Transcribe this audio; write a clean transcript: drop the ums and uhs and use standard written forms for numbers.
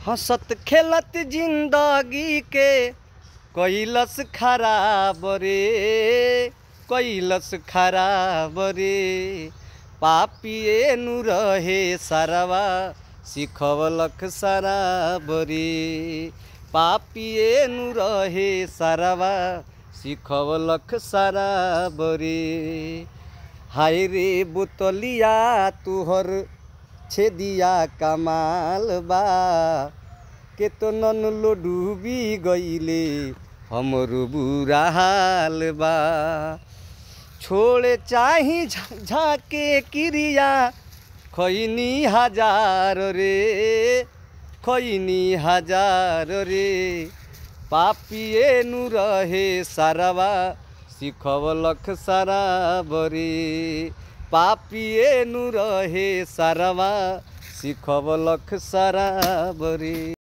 हंसत खेलत जिंदगी के कैलस खराब रे, कैलस खराब रे। पापिए नु रहे सारावा सिखवलख शराब रे, पापिए नु रहे सारावा सिखवलख शराब रे। हाय रे बोतलिया तुहर छेदिया कमाल बा, के तो नन लो डूबी गईले हमरो बुरा हाल बा। छोड़े चाही झाके क्रिया खैनी हजार रे, खैनी हजार रे। पापिए नु रहे सारावा सिखवलख शराब रे, पापिए नु रहे सारावा सिखवलख शराब रे।